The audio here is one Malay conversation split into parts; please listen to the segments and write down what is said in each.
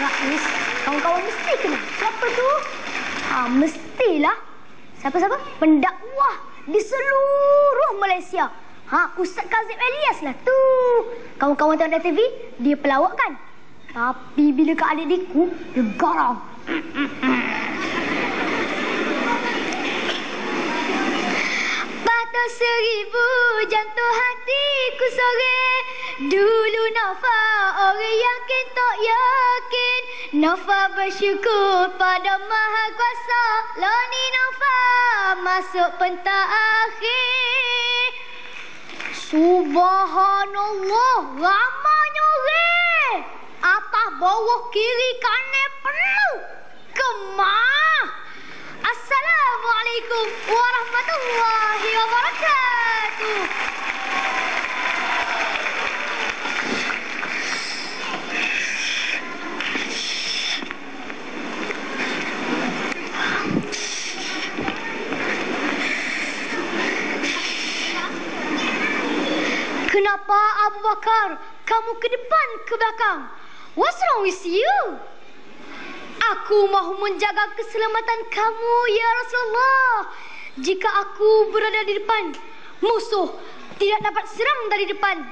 Rais, kawan-kawan mesti kenal. Siapa tu? Mestilah. Siapa-siapa? Pendakwah di seluruh Malaysia. Ustaz Kazim Elias lah tu. Kawan-kawan tengok di TV, dia pelawak kan? Tapi bila ke adik-adikku, dia garang. Patah 1000 jantung hatiku sore. Dulu Nafa orang yakin tak yakin. Nafa bersyukur pada Maha Kuasa. Lani Nafa masuk pentas akhir. Subhanallah, ramanya orang. Atas bawah kiri kanan penuh. Kemah. Assalamualaikum warahmatullahi wabarakatuh. Kenapa Abu Bakar kamu ke depan ke belakang? What's wrong with you? Aku mahu menjaga keselamatan kamu ya Rasulullah. Jika aku berada di depan, musuh tidak dapat serang dari depan.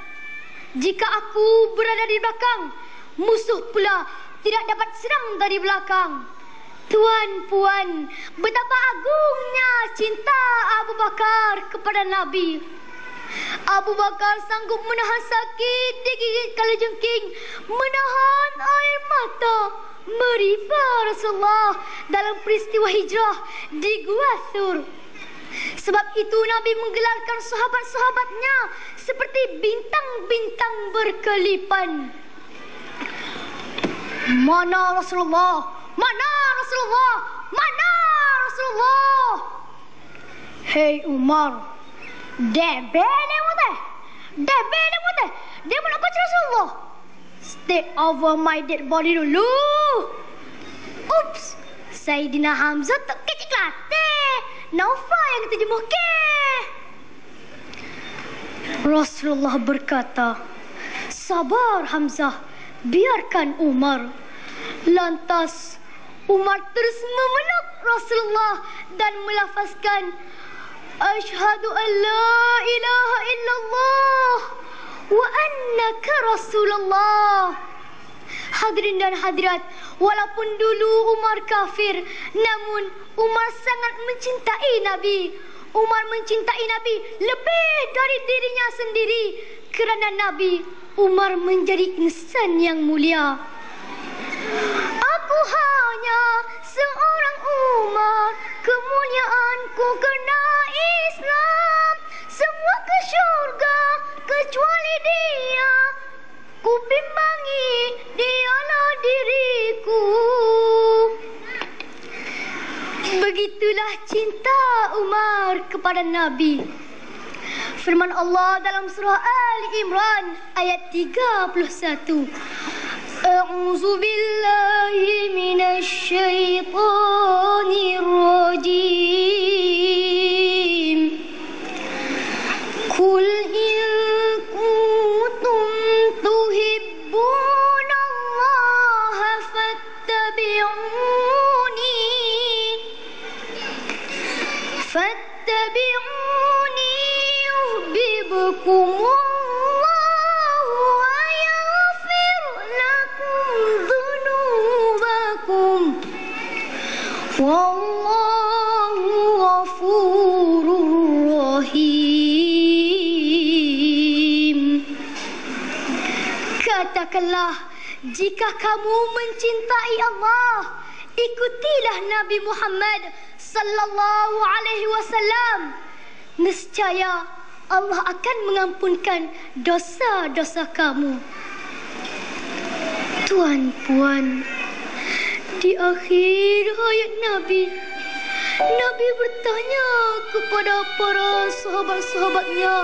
Jika aku berada di belakang, musuh pula tidak dapat serang dari belakang. Tuan-puan, betapa agungnya cinta Abu Bakar kepada Nabi. Abu Bakar sanggup menahan sakit digigit kalajengking, menahan air mata meribah Rasulullah dalam peristiwa hijrah di Gua Thur. Sebab itu Nabi menggelarkan sahabat-sahabatnya seperti bintang-bintang berkelipan. Mana Rasulullah? Mana Rasulullah? Mana Rasulullah? Hei Umar, dia nak baca Rasulullah. Stay over my dead body dulu. Oops, Sayyidina Hamzah tak kecik latih. Naufal yang terjemah ke. Rasulullah berkata, sabar Hamzah, biarkan Umar. Lantas Umar terus memeluk Rasulullah dan melafazkan, Asyhadu an la ilaha illallah wa annaka Rasulullah. Hadirin dan hadirat, walaupun dulu Umar kafir, namun Umar sangat mencintai Nabi. Umar mencintai Nabi lebih dari dirinya sendiri. Kerana Nabi, Umar menjadi insan yang mulia. Aku hanya seorang Umar, kemuliaanku kena Islam. Semua ke syurga kecuali dia. Ku bimbangi dialah diriku. Begitulah cinta Umar kepada Nabi. Firman Allah dalam surah Ali Imran ayat 31. A'udzu billahi minasy syaithanir rajim. Qul in kuntum tuhibbunallaha fattabi'uni. Fattabi'uni yuhibbukumullahu wa yaghfir lakum dhunubakum. Wallahu ghafurur rahim. Katakanlah, jika kamu mencintai Allah, ikutilah Nabi Muhammad sallallahu alaihi wasallam. Nescaya Allah akan mengampunkan dosa-dosa kamu. Tuan-puan, di akhir hayat Nabi, Nabi bertanya kepada para sahabat-sahabatnya,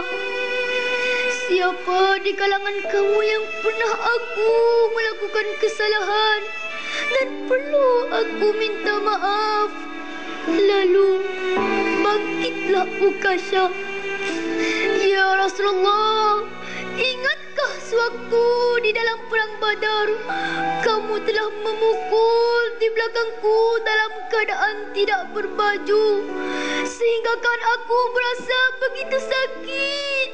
siapa di kalangan kamu yang pernah aku melakukan kesalahan dan perlu aku minta maaf? Lalu bangkitlah Ukasha. Ya Rasulullah, ingatkah Ingatlah sewaktu di dalam perang Badar, kamu telah memukul di belakangku dalam keadaan tidak berbaju, sehingga kan aku berasa begitu sakit.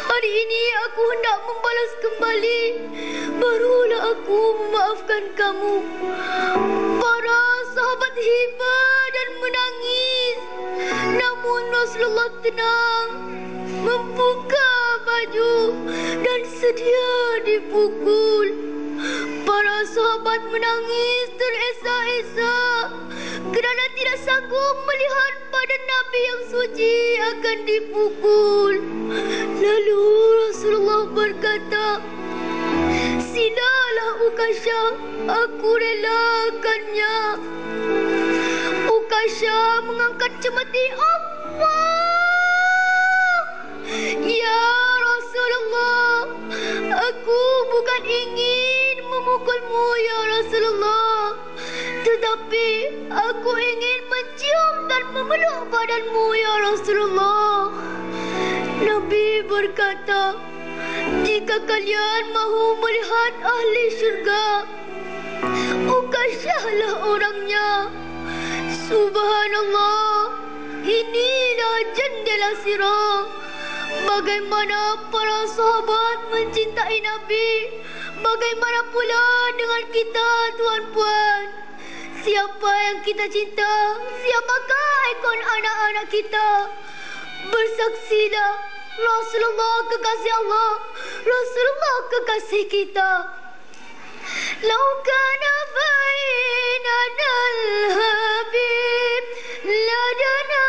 Hari ini aku hendak membalas kembali, barulah aku memaafkan kamu. Para sahabat hibah dan menangis, namun Rasulullah tenang, membuka baju dan sedia dipukul. Para sahabat menangis teresa-esa kerana tidak sanggup melihat badan Nabi yang suci akan dipukul. Lalu Rasulullah berkata, "Silalah Ukasha, aku relakannya." Ukasha mengangkat cemeti, Allah, "Ya Rasulullah, aku bukan ingin memukulmu ya Rasulullah, tetapi aku ingin mencium dan memeluk badanmu ya Rasulullah." Nabi berkata, "Jika kalian mahu melihat ahli syurga, Ukashahlah orangnya." Subhanallah, inilah jendela Sirah. Bagaimana para sahabat mencintai Nabi, bagaimana pula dengan kita, tuan-puan? Siapa yang kita cinta? Siapakah ikon anak-anak kita? Bersaksilah, Rasulullah kekasih Allah, Rasulullah kekasih kita. Lau kana bainana al-habib ladana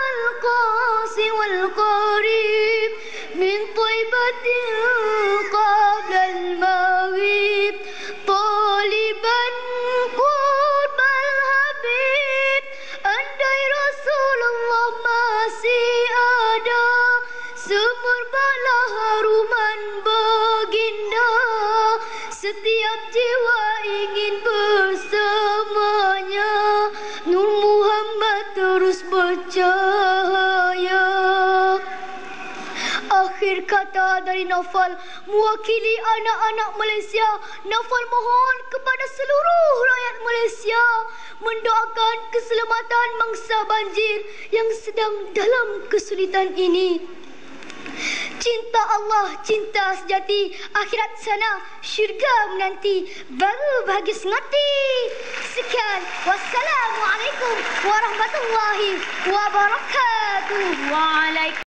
al-qasi wal-qarib min taibatin qabla al-maghib taliban qurbal habib. Andai Rasulullah masih ada, semerbaklah haruman baginda. Setiap jiwa ingin bersamanya, Nur Muhammad terus bercahaya. Akhir kata dari Naufal, mewakili anak-anak Malaysia, Naufal mohon kepada seluruh rakyat Malaysia mendoakan keselamatan mangsa banjir yang sedang dalam kesulitan ini. Cinta Allah, cinta sejati, akhirat sana, syurga menanti, baru bahagia semati. Sekian, wassalamualaikum warahmatullahi wabarakatuh. Waalaikumsalam.